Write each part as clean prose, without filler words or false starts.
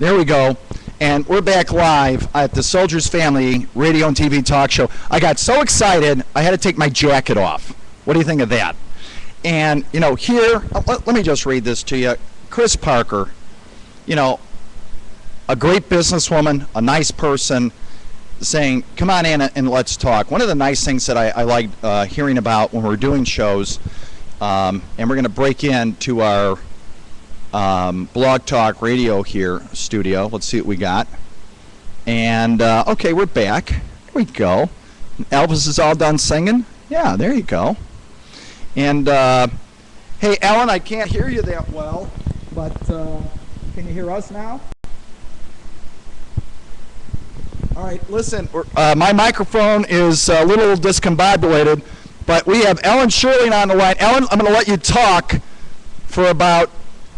There we go. And we're back live at the Soldiers Family radio and TV talk show. I got so excited, I had to take my jacket off. What do you think of that? And, you know, here, let me just read this to you. Chris Parker, you know, a great businesswoman, a nice person, saying, come on in and let's talk. One of the nice things that I like hearing about when we're doing shows, and we're going to break into our Blog Talk Radio here studio. Let's see what we got. And okay, we're back. Here we go. Elvis is all done singing. Yeah, there you go. And hey, Ellen, I can't hear you that well, but can you hear us now? All right, listen. My microphone is a little discombobulated, but we have Ellen Shirley on the line. Ellen, I'm going to let you talk for about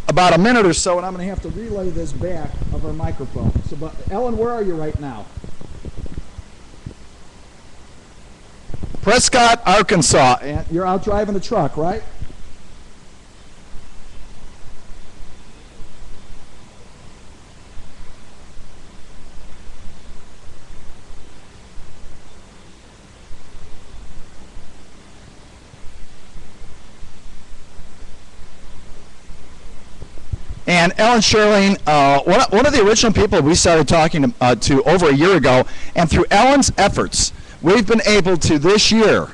a minute or so, and I'm going to have to relay this back of our microphone. So, but Ellen, where are you right now? Prescott, Arkansas. And you're out driving the truck, right? And Ellen Shirley, one of the original people we started talking to over a year ago, and through Ellen's efforts, we've been able to this year,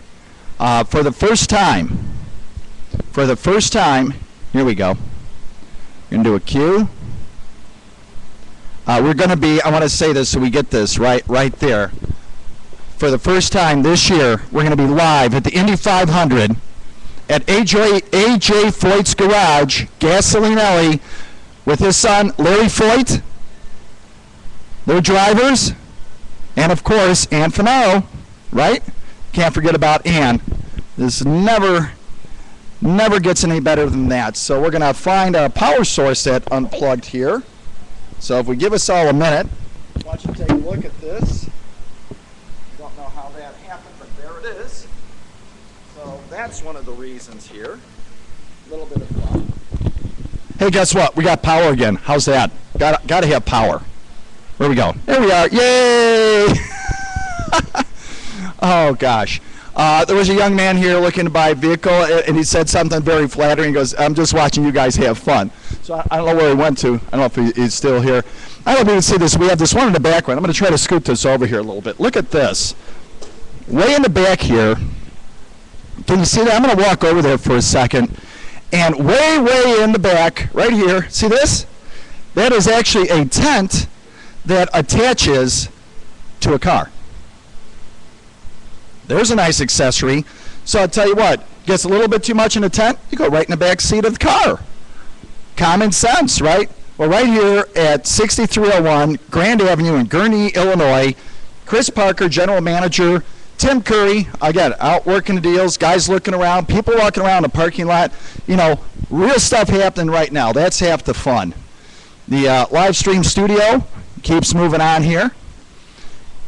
for the first time, here we go. We're going to do a cue. We're going to be, I want to say this so we get this right there. For the first time this year, we're going to be live at the Indy 500 at A.J. Foyt's Garage, Gasoline Alley, with his son, Larry Foyt, their drivers, and of course, Ann Finaro, right? Can't forget about Ann. This never gets any better than that. So we're going to find a power source that unplugged here. So if we give us all a minute, why don't you take a look at this. Don't know how that happened, but there it is. So that's one of the reasons here. A little bit of fun. Hey, guess what? We got power again. How's that? Got to have power. Where we go? There we are. Yay! Oh, gosh. There was a young man here looking to buy a vehicle, and he said something very flattering. He goes, I'm just watching you guys have fun. So I don't know where he went to. I don't know if he's still here. I don't know if you can see this. We have this one in the background. I'm going to try to scoot this over here a little bit. Look at this. Way in the back here. Can you see that? I'm going to walk over there for a second. And way in the back, right here, see this? That is actually a tent that attaches to a car. There's a nice accessory. So I'll tell you what, gets a little bit too much in a tent, you go right in the back seat of the car. Common sense, right? Well, right here at 6301 Grand Avenue in Gurnee, Illinois, Chris Parker, General Manager, Tim Curry, again, out working the deals, guys looking around, people walking around the parking lot. You know, real stuff happening right now. That's half the fun. The live stream studio keeps moving on here.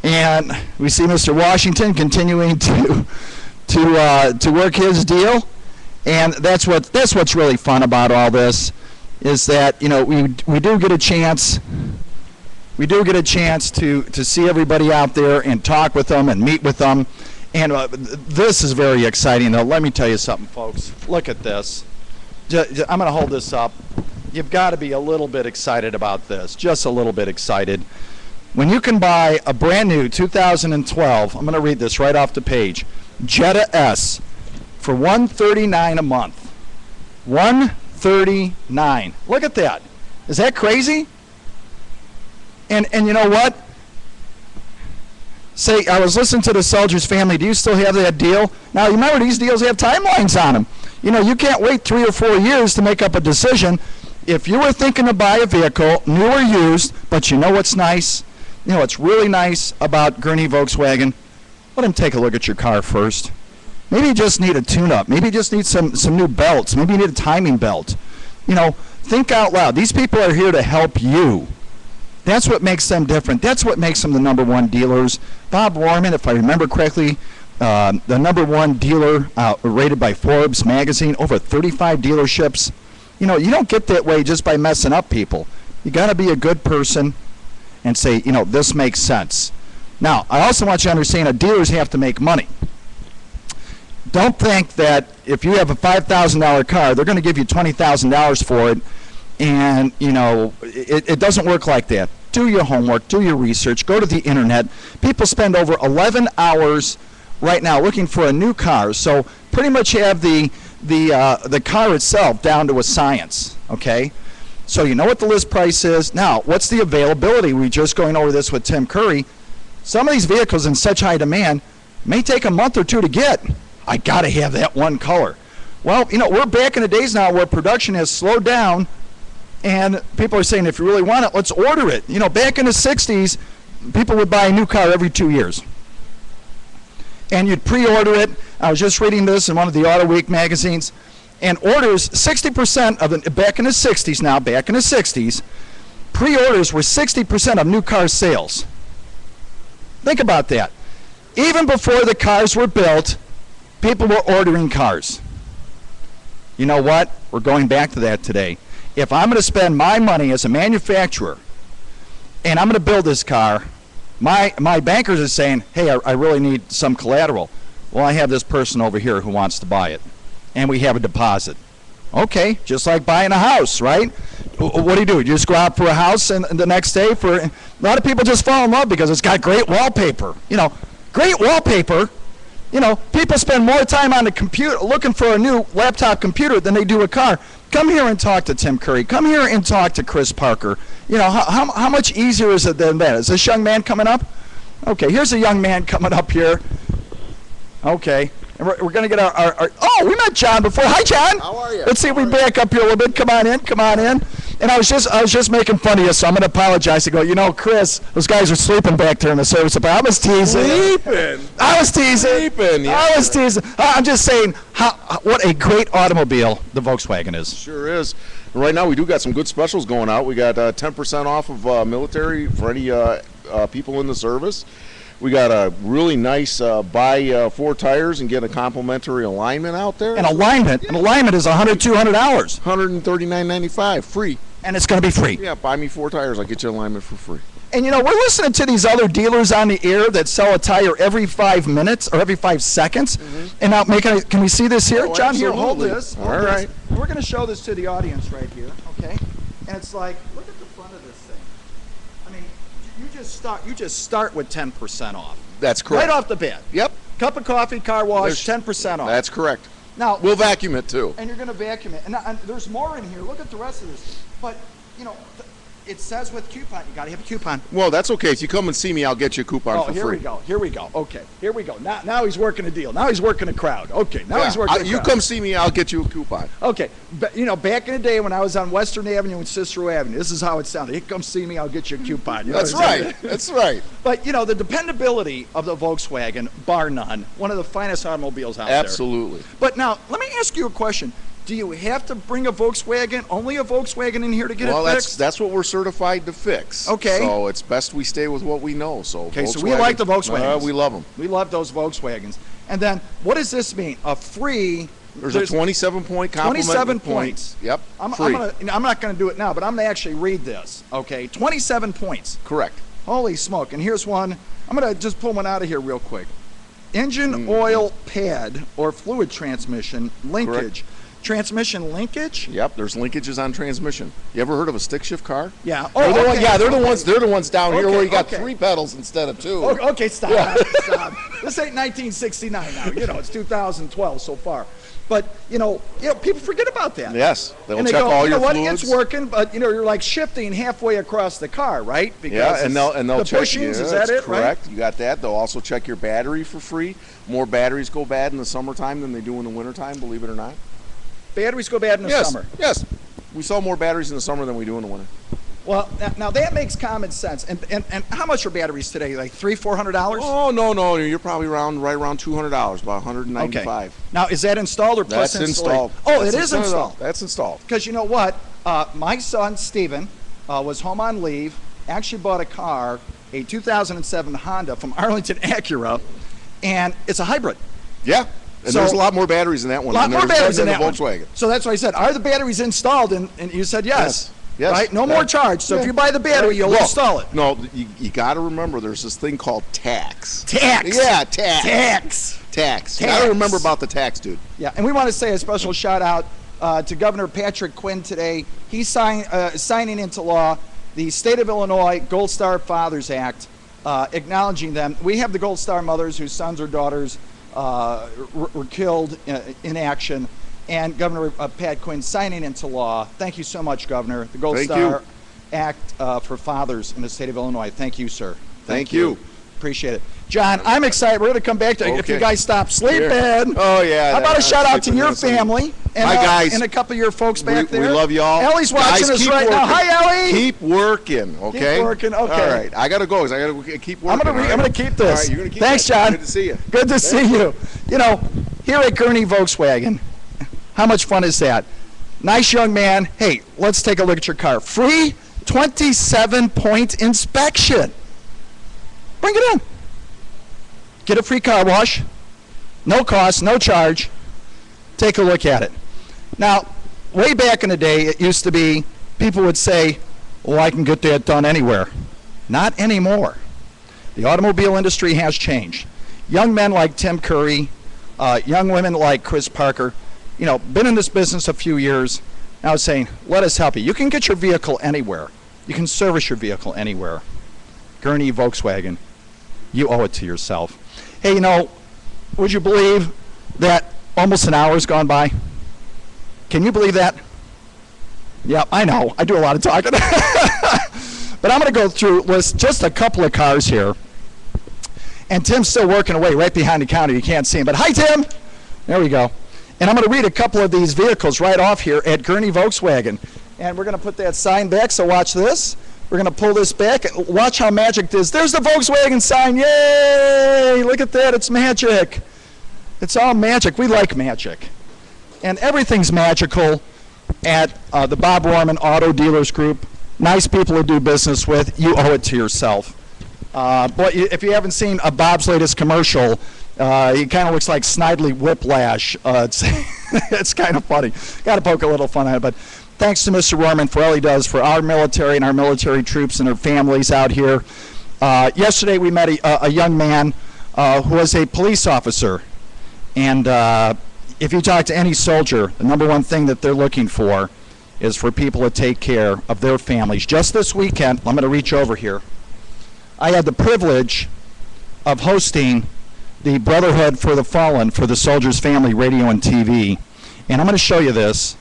And we see Mr. Washington continuing to work his deal. And that's what's really fun about all this, is that, you know, we do get a chance. We do get a chance to see everybody out there and talk with them and meet with them. And this is very exciting, though. Let me tell you something, folks. Look at this. I'm going to hold this up. You've got to be a little bit excited about this, just a little bit excited. When you can buy a brand new 2012, I'm going to read this right off the page, Jetta S for $139 a month. $139. Look at that. Is that crazy? And you know what? Say, I was listening to the Soldiers Family. Do you still have that deal? Now, you remember these deals have timelines on them. You know, you can't wait 3 or 4 years to make up a decision. If you were thinking to buy a vehicle, new or used, but you know what's nice? You know what's really nice about Gurnee Volkswagen? Let him take a look at your car first. Maybe you just need a tune-up. Maybe you just need some new belts. Maybe you need a timing belt. You know, think out loud. These people are here to help you. That's what makes them different. That's what makes them the #1 dealers. Bob Warman, if I remember correctly, the #1 dealer rated by Forbes magazine, over 35 dealerships. You know, you don't get that way just by messing up people. You got to be a good person and say, you know, this makes sense. Now, I also want you to understand that dealers have to make money. Don't think that if you have a $5,000 car, they're going to give you $20,000 for it, and, you know, it doesn't work like that. Do your homework, do your research, go to the internet. People spend over 11 hours right now looking for a new car, so pretty much have the car itself down to a science, okay? So you know what the list price is. Now, what's the availability? We're just going over this with Tim Curry. Some of these vehicles in such high demand may take a month or two to get. I got to have that one color. Well, you know, we're back in the days now where production has slowed down, and people are saying, if you really want it, let's order it. You know, back in the 60s, people would buy a new car every 2 years. And you'd pre-order it. I was just reading this in one of the Auto Week magazines. And orders, 60% of the, back in the 60s now, back in the 60s, pre-orders were 60% of new car sales. Think about that. Even before the cars were built, people were ordering cars. You know what? We're going back to that today. If I'm going to spend my money as a manufacturer and I'm going to build this car, my bankers are saying, hey, I really need some collateral. Well, I have this person over here who wants to buy it, and we have a deposit. Okay, just like buying a house, right? What do? You just go out for a house, and the next day, a lot of people just fall in love because it's got great wallpaper. You know, great wallpaper. You know, people spend more time on the computer looking for a new laptop computer than they do a car. Come here and talk to Tim Curry. Come here and talk to Chris Parker. You know, how much easier is it than that? Is this young man coming up? Okay, here's a young man coming up here. Okay. And we're going to get our oh, we met John before. Hi, John. How are you? Let's see if we back up here a little bit. Come on in. Come on in. And I was just making fun of you, so I'm going to apologize. I go, you know, Chris, those guys are sleeping back there in the service. But I was teasing. Sleeping. I was teasing. Sleeping. Yeah. I was teasing. I'm just saying what a great automobile the Volkswagen is. Sure is. And right now we do got some good specials going out. We got 10% off of military for any people in the service. We got a really nice buy 4 tires and get a complimentary alignment out there. An alignment is $100, $200. $139.95 free. And it's going to be free. Yeah, buy me 4 tires. I'll get you alignment for free. And you know, we're listening to these other dealers on the air that sell a tire every 5 minutes or every 5 seconds. Mm-hmm. And now, can we see this here? Oh, John, absolutely. here, hold this. All right. We're going to show this to the audience right here, okay? And it's like, look at the front of this thing. I mean, you just start with 10% off. That's correct. Right off the bat. Yep. Cup of coffee, car wash, 10% off. That's correct. Now we'll vacuum it too. And you're going to vacuum it. And there's more in here. Look at the rest of this. But, you know, it says with coupon. You got to have a coupon. Well, that's okay. If you come and see me, I'll get you a coupon for free. Oh, here we go. Okay, here we go. Now he's working a deal. Now he's working a crowd. Okay, now he's working a crowd. You come see me, I'll get you a coupon. Okay, but, you know, back in the day when I was on Western Avenue and Cicero Avenue, this is how it sounded. Hey, come see me, I'll get you a coupon. You know That's right. That's right. But, you know, the dependability of the Volkswagen, bar none, one of the finest automobiles out there. Absolutely. But now, let me ask you a question. Do you have to bring a Volkswagen, only a Volkswagen in here to get it fixed? Well, that's what we're certified to fix. Okay. So it's best we stay with what we know. So okay, so we like the Volkswagens. We love them. We love those Volkswagens. And then, what does this mean? A free... There's a 27-point compliment. 27 points. Yep, free. I'm not going to do it now, but I'm going to actually read this. Okay, 27 points. Correct. Holy smoke. And here's one. I'm going to just pull one out of here real quick. Engine oil pad or fluid transmission linkage. Correct. Transmission linkage? Yep, there's linkages on transmission. You ever heard of a stick shift car? Yeah. They're the ones down here where you got 3 pedals instead of 2. Okay, stop. Yeah. Stop. This ain't 1969 now. You know, it's 2012 so far. But, you know, people forget about that. Yes. They'll and they check go, all you know your what, fluids. it's working, but, you know, you're like shifting halfway across the car, right? Because yeah, and they'll the check bushings, is that it, correct. Right? You got that. They'll also check your battery for free. More batteries go bad in the summertime than they do in the wintertime, believe it or not. Batteries go bad in the summer. Yes. We sell more batteries in the summer than we do in the winter. Well, now that makes common sense. And how much are batteries today? Like $300-$400? Oh, no. You're probably right around $200, about $195. Okay. Now, is that installed or plus installed? Oh, it is installed. That's installed. Because you know what? My son, Steven, was home on leave, actually bought a car, a 2007 Honda from Arlington Acura, and it's a hybrid. Yeah. And there's a lot more batteries in that one. A lot more batteries in that Volkswagen. So that's why I said, are the batteries installed? And you said yes. Yes. Right? No more charge. So if you buy the battery, you'll Well, install it. No, you got to remember there's this thing called tax. Tax. Yeah, tax. Tax. Tax. You Tax. got to remember about the tax, dude. Yeah, and we want to say a special shout out to Governor Patrick Quinn today. He's signing into law the State of Illinois Gold Star Fathers Act, acknowledging them. We have the Gold Star mothers whose sons or daughters were killed in action, and Governor Pat Quinn signing into law. Thank you so much, Governor. The Gold Thank Star you. Act for fathers in the state of Illinois. Thank you, sir. Thank you. Appreciate it. John, I'm excited. We're going to come back to if you Okay. guys stop sleeping. Here. Oh, yeah. How about a shout out to sleeping your in sleep. family and, Hi, guys. and a couple of your folks back there? We love y'all. Ellie's watching Guys, us keep right now. working. Hi, Ellie. Keep working, okay? Keep working, okay. All right. I got to go because I got to keep working. I'm going to keep this. All right, you're going to keep Thanks, that. John. Good to see you. Good to see you. You know, here at Gurnee Volkswagen, how much fun is that? Nice young man. Hey, let's take a look at your car. Free 27-point inspection. Bring it in. Get a free car wash. No cost, no charge. Take a look at it. Now, way back in the day, it used to be people would say, well, I can get that done anywhere. Not anymore. The automobile industry has changed. Young men like Tim Curry, young women like Chris Parker, you know, been in this business a few years, now saying, let us help you. You can get your vehicle anywhere. You can service your vehicle anywhere. Gurnee Volkswagen, you owe it to yourself. Hey, you know, would you believe that almost an hour's gone by? Can you believe that? Yeah, I know. I do a lot of talking. But I'm going to go through list just a couple of cars here. And Tim's still working away right behind the counter. You can't see him. But hi, Tim. There we go. And I'm going to read a couple of these vehicles right off here at Gurnee Volkswagen. And we're going to put that sign back, so watch this. We're going to pull this back. Watch how magic this is. There's the Volkswagen sign. Yay! Look at that. It's magic. It's all magic. We like magic. And everything's magical at the Bob Rorman Auto Dealers Group. Nice people to do business with. You owe it to yourself. But if you haven't seen Bob's latest commercial, he kind of looks like Snidely Whiplash. It's kind of funny. Got to poke a little fun at it. But thanks to Mr. Rorman for all he does for our military and our military troops and their families out here. Yesterday we met a young man who was a police officer. And if you talk to any soldier, the number one thing that they're looking for is for people to take care of their families. Just this weekend, I'm going to reach over here. I had the privilege of hosting the Brotherhood for the Fallen for the Soldiers Family Radio and TV. And I'm going to show you this.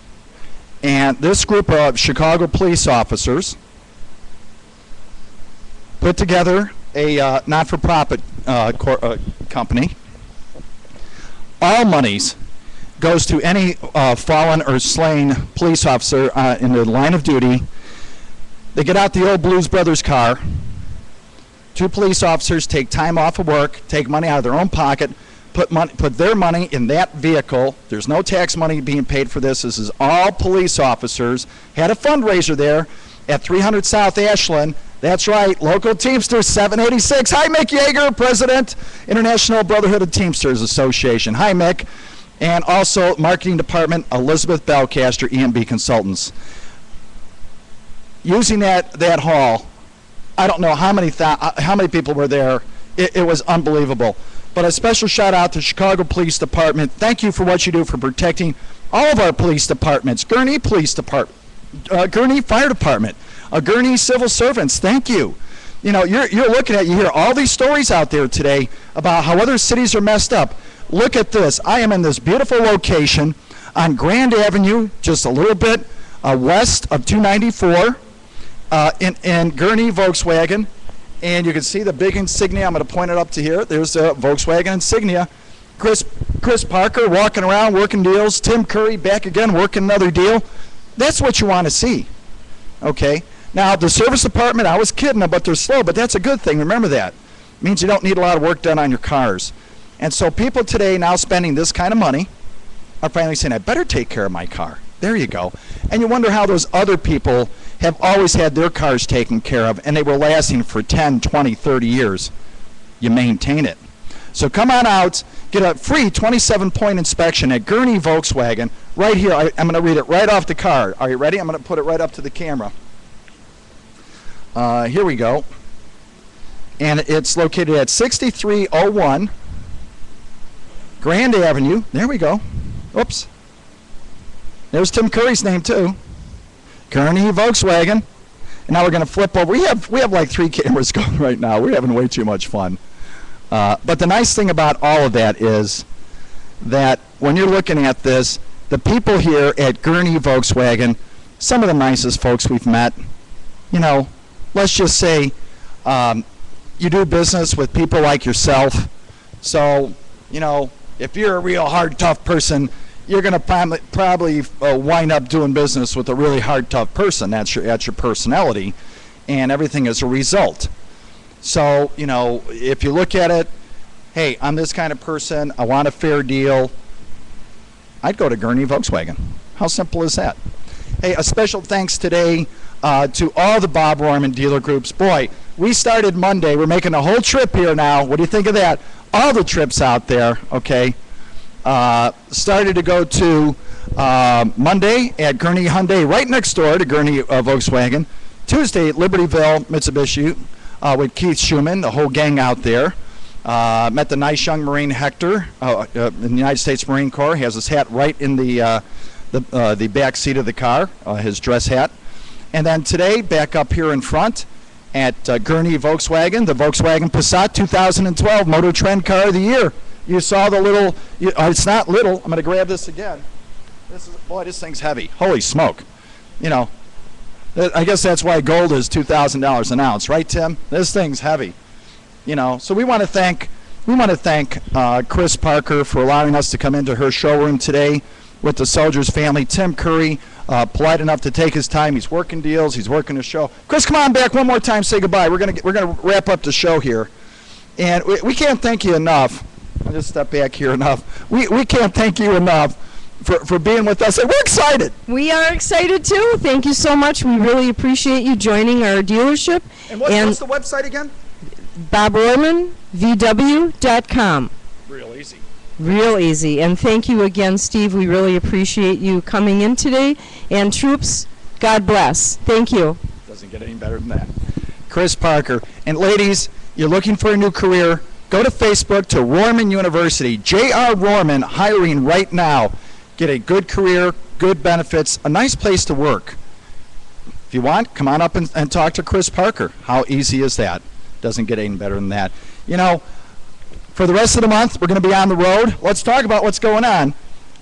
And this group of Chicago police officers put together a not-for-profit company. All monies goes to any fallen or slain police officer in the line of duty. They get out the old Blues Brothers car. Two police officers take time off of work, take money out of their own pocket, put their money in that vehicle. There's no tax money being paid for this. This is all police officers. Had a fundraiser there at 300 South Ashland. That's right, local Teamsters 786. Hi, Mick Yeager, President, International Brotherhood of Teamsters Association. Hi, Mick. And also Marketing Department, Elizabeth Belcaster, EMB Consultants. Using that hall, I don't know how many people were there. It was unbelievable. But a special shout out to Chicago Police Department. Thank you for what you do for protecting all of our police departments. Gurnee Police Department, Gurnee Fire Department, Gurnee Civil Servants. Thank you. You know, you're looking at, you hear all these stories out there today about how other cities are messed up. Look at this. I am in this beautiful location on Grand Avenue, just a little bit west of 294. In Gurnee Volkswagen, and you can see the big insignia. I'm going to point it up to here. There's a Volkswagen insignia. Chris Parker walking around working deals. Tim Curry back again working another deal. That's what you want to see. Okay. Now the service department, I was kidding them, but they're slow. But that's a good thing. Remember that. It means you don't need a lot of work done on your cars. And so people today now spending this kind of money are finally saying, I better take care of my car. There you go. And you wonder how those other people have always had their cars taken care of, and they were lasting for 10, 20, 30 years. You maintain it. So come on out get a free 27-point inspection at Gurnee Volkswagen right here. I'm going to read it right off the card. Are you ready? I'm going to put it right up to the camera. Here we go. And it's located at 6301 Grand Avenue. There we go. Oops. There's Tim Curry's name too. Gurnee Volkswagen. And now we're going to flip over. We have like 3 cameras going right now. We're having way too much fun. But the nice thing about all of that is that when you're looking at this, the people here at Gurnee Volkswagen, some of the nicest folks we've met. You know, let's just say you do business with people like yourself. So, you know, if you're a real hard, tough person, you're going to probably wind up doing business with a really hard, tough person. That's your personality, and everything is a result. So, you know, if you look at it, hey, I'm this kind of person, I want a fair deal, I'd go to Gurnee Volkswagen. How simple is that? Hey, a special thanks today to all the Bob Rohrman dealer groups. Boy, we started Monday. We're making a whole trip here now. What do you think of that? All the trips out there, okay? Started to go to Monday at Gurnee Hyundai, right next door to Gurnee Volkswagen. Tuesday at Libertyville, Mitsubishi, with Keith Schumann, the whole gang out there. Met the nice young Marine Hector in the United States Marine Corps. He has his hat right in the back seat of the car, his dress hat. And then today, back up here in front at Gurnee Volkswagen, the Volkswagen Passat 2012 Motor Trend Car of the Year. You saw the little, it's not little, I'm going to grab this again. Boy, this thing's heavy. Holy smoke. You know, I guess that's why gold is $2,000 an ounce, right, Tim? This thing's heavy. You know, so we want to thank Chris Parker for allowing us to come into her showroom today with the Soldiers family. Tim Curry, polite enough to take his time. He's working deals. He's working the show. Chris, come on back one more time. Say goodbye. We're gonna wrap up the show here, and we can't thank you enough. I'll just step back here enough. We can't thank you enough for being with us. And we're excited. We are excited too. Thank you so much. We really appreciate you joining our dealership. And what's the website again? BobRohrmanVW.com. Real easy. Real easy. And thank you again, Steve. We really appreciate you coming in today. And troops, God bless. Thank you. Doesn't get any better than that. Chris Parker. And ladies, you're looking for a new career, go to Facebook to Rohrman University. J.R. Rohrman hiring right now. Get a good career, good benefits, a nice place to work. If you want, come on up and talk to Chris Parker. How easy is that? Doesn't get any better than that. You know, for the rest of the month, we're going to be on the road. Let's talk about what's going on.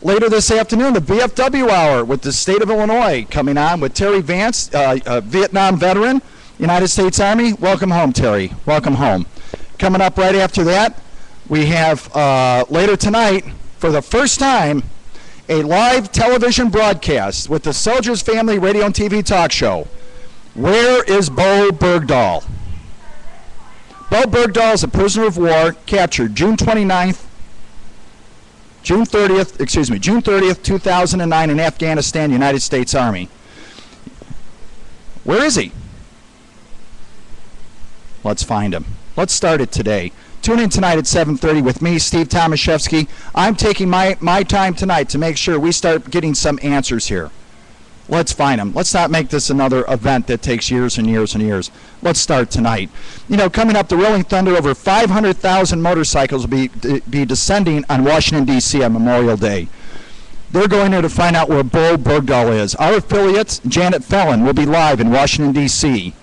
Later this afternoon, the VFW Hour with the state of Illinois coming on with Terry Vance, a Vietnam veteran, United States Army. Welcome home, Terry. Welcome home. Coming up right after that, we have later tonight, for the first time, a live television broadcast with the Soldiers Family Radio and TV Talk Show. Where is Bo Bergdahl? Bo Bergdahl is a prisoner of war captured June 30th, 2009 in Afghanistan, United States Army. Where is he? Let's find him. Let's start it today. Tune in tonight at 7:30 with me, Steve Tomaszewski. I'm taking my time tonight to make sure we start getting some answers here. Let's find them. Let's not make this another event that takes years and years and years. Let's start tonight. You know, coming up, the Rolling Thunder, over 500,000 motorcycles will be descending on Washington, D.C. on Memorial Day. They're going there to find out where Bo Bergdahl is. Our affiliates, Janet Fallon, will be live in Washington, D.C.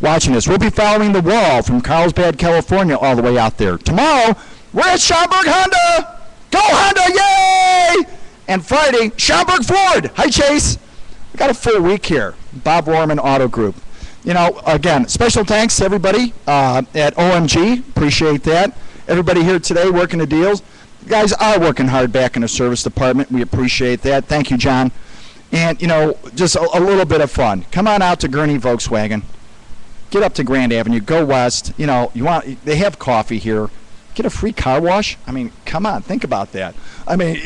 watching us. We'll be following the wall from Carlsbad, California, all the way out there. Tomorrow, we're at Schaumburg Honda. Go Honda, yay! And Friday, Schaumburg Ford. Hi, Chase. We got a full week here. Bob Rohrman Auto Group. You know, again, special thanks to everybody at OMG. Appreciate that. Everybody here today working the deals. You guys are working hard back in the service department. We appreciate that. Thank you, John. And, you know, just a little bit of fun. Come on out to Gurnee Volkswagen. Get up to Grand Avenue. Go west. You know, they have coffee here. Get a free car wash. I mean, come on. Think about that. I mean,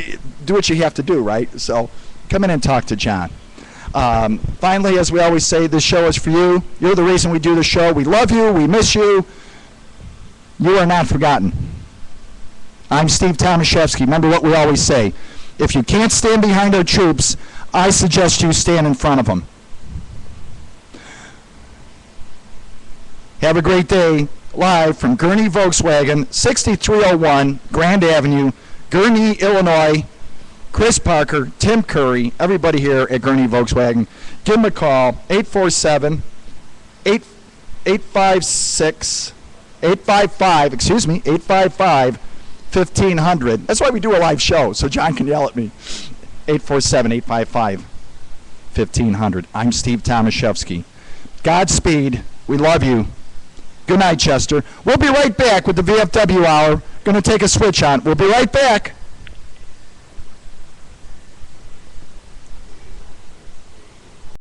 do what you have to do, right? So come in and talk to John. Finally, as we always say, this show is for you. You're the reason we do the show. We love you. We miss you. You are not forgotten. I'm Steve Tomaszewski. Remember what we always say. If you can't stand behind our troops, I suggest you stand in front of them. Have a great day. Live from Gurnee Volkswagen, 6301 Grand Avenue, Gurnee, Illinois. Chris Parker, Tim Curry, everybody here at Gurnee Volkswagen. Give them a call, 855-1500. That's why we do a live show, so John can yell at me. 847-855-1500. I'm Steve Tomaszewski. Godspeed. We love you. Good night, Chester. We'll be right back with the VFW Hour. Going to take a switch on. We'll be right back.